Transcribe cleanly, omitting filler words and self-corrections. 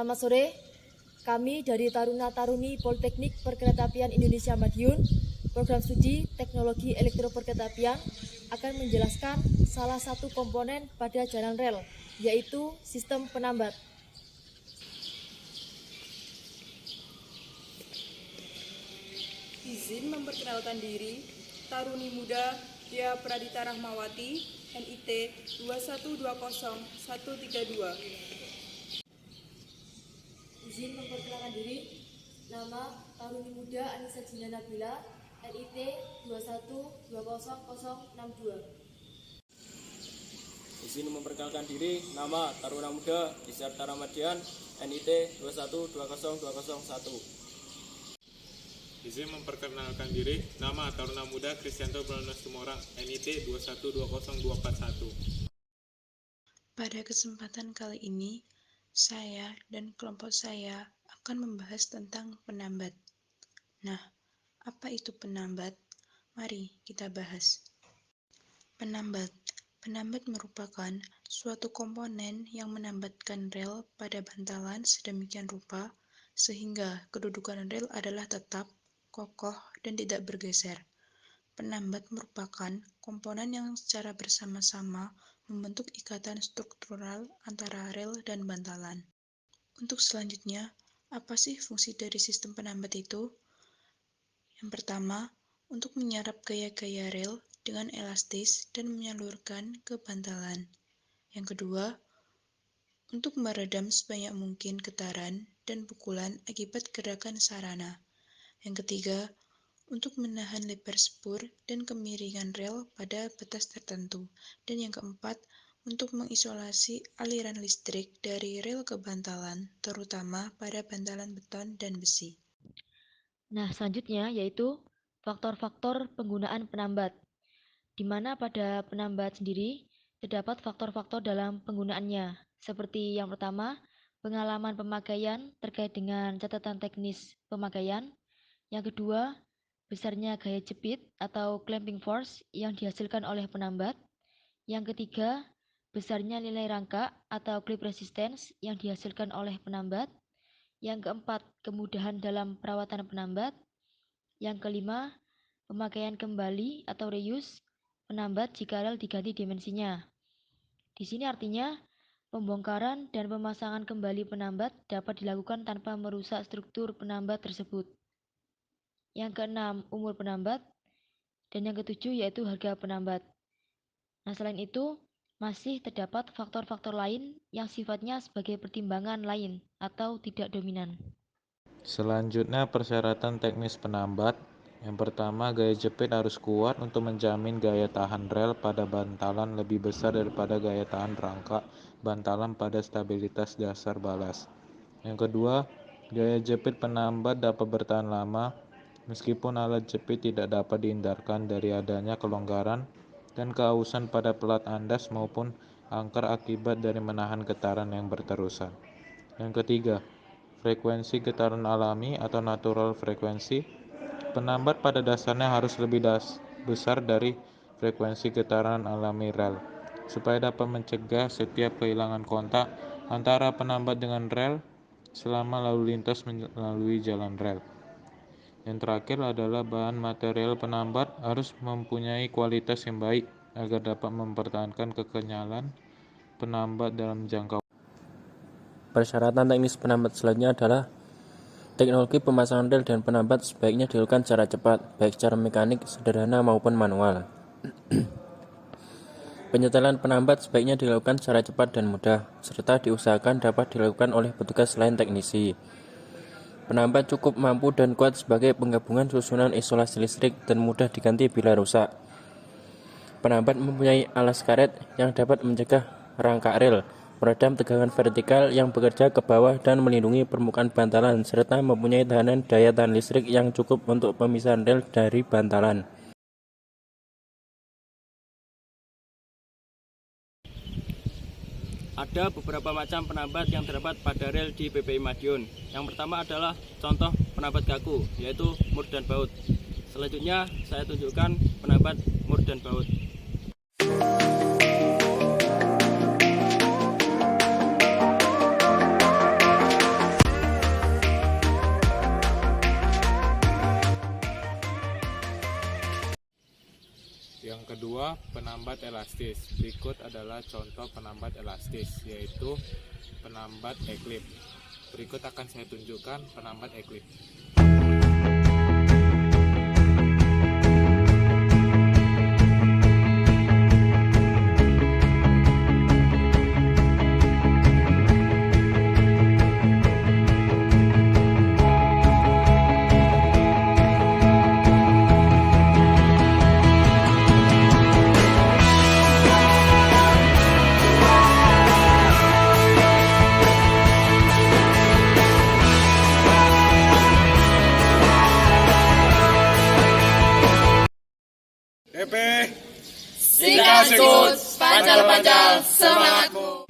Selamat sore, kami dari Taruna Taruni Politeknik Perkeretaapian Indonesia Madiun, program studi Teknologi Elektroperkeretaapian akan menjelaskan salah satu komponen pada jalan rel, yaitu sistem penambat. Izin memperkenalkan diri, Taruni Muda Dia Pradita Rahmawati, NIT 2120132. Izin memperkenalkan diri, nama Taruni Muda Anissa Jina Nabila, NIT 2120062. Izin memperkenalkan diri, nama Taruna Muda Disyarta Ramadian, NIT 2120201. Izin memperkenalkan diri, nama Taruna Muda Kristianto Bronos Tumorang, NIT 2120241. Pada kesempatan kali ini, saya dan kelompok saya akan membahas tentang penambat. Nah, apa itu penambat? Mari kita bahas. Penambat merupakan suatu komponen yang menambatkan rel pada bantalan sedemikian rupa sehingga kedudukan rel adalah tetap, kokoh, dan tidak bergeser. Penambat merupakan komponen yang secara bersama-sama membentuk ikatan struktural antara rel dan bantalan. Untuk selanjutnya, apa sih fungsi dari sistem penambat itu? Yang pertama, untuk menyerap gaya-gaya rel dengan elastis dan menyalurkan ke bantalan. Yang kedua, untuk meredam sebanyak mungkin getaran dan pukulan akibat gerakan sarana. Yang ketiga, untuk menahan lebar spur dan kemiringan rel pada batas tertentu. Dan yang keempat, untuk mengisolasi aliran listrik dari rel ke bantalan, terutama pada bantalan beton dan besi. Nah, selanjutnya yaitu faktor-faktor penggunaan penambat, di mana pada penambat sendiri terdapat faktor-faktor dalam penggunaannya, seperti yang pertama, pengalaman pemakaian terkait dengan catatan teknis pemakaian. Yang kedua, besarnya gaya jepit atau clamping force yang dihasilkan oleh penambat. Yang ketiga, besarnya nilai rangka atau clip resistance yang dihasilkan oleh penambat. Yang keempat, kemudahan dalam perawatan penambat. Yang kelima, pemakaian kembali atau reuse penambat jika rel diganti dimensinya. Di sini artinya, pembongkaran dan pemasangan kembali penambat dapat dilakukan tanpa merusak struktur penambat tersebut. Yang keenam, umur penambat. Dan yang ketujuh yaitu harga penambat. Nah, selain itu, masih terdapat faktor-faktor lain yang sifatnya sebagai pertimbangan lain atau tidak dominan. Selanjutnya, persyaratan teknis penambat. Yang pertama, gaya jepit harus kuat untuk menjamin gaya tahan rel pada bantalan lebih besar daripada gaya tahan rangka bantalan pada stabilitas dasar balas. Yang kedua, gaya jepit penambat dapat bertahan lama meskipun alat jepit tidak dapat dihindarkan dari adanya kelonggaran dan keausan pada pelat andas maupun angker akibat dari menahan getaran yang berterusan. Yang ketiga, frekuensi getaran alami atau natural frekuensi. Penambat pada dasarnya harus lebih besar dari frekuensi getaran alami rel, supaya dapat mencegah setiap kehilangan kontak antara penambat dengan rel selama lalu lintas melalui jalan rel. Yang terakhir adalah bahan material penambat harus mempunyai kualitas yang baik agar dapat mempertahankan kekenyalan penambat dalam jangka. Persyaratan teknis penambat selanjutnya adalah teknologi pemasangan rel dan penambat sebaiknya dilakukan secara cepat, baik secara mekanik, sederhana maupun manual. Penyetelan penambat sebaiknya dilakukan secara cepat dan mudah, serta diusahakan dapat dilakukan oleh petugas selain teknisi. Penambat cukup mampu dan kuat sebagai penggabungan susunan isolasi listrik dan mudah diganti bila rusak. Penambat mempunyai alas karet yang dapat mencegah rangka rel, meredam tegangan vertikal yang bekerja ke bawah dan melindungi permukaan bantalan, serta mempunyai tahanan daya tahan listrik yang cukup untuk pemisahan rel dari bantalan. Ada beberapa macam penambat yang terdapat pada rel di PPI Madiun. Yang pertama adalah contoh penambat kaku, yaitu mur dan baut. Selanjutnya saya tunjukkan penambat mur dan baut. Yang kedua, penambat elastis. Berikut adalah contoh penambat elastis, yaitu penambat eklip. Berikut akan saya tunjukkan penambat eklip. Singkasut, pancal-pancal, semangatmu.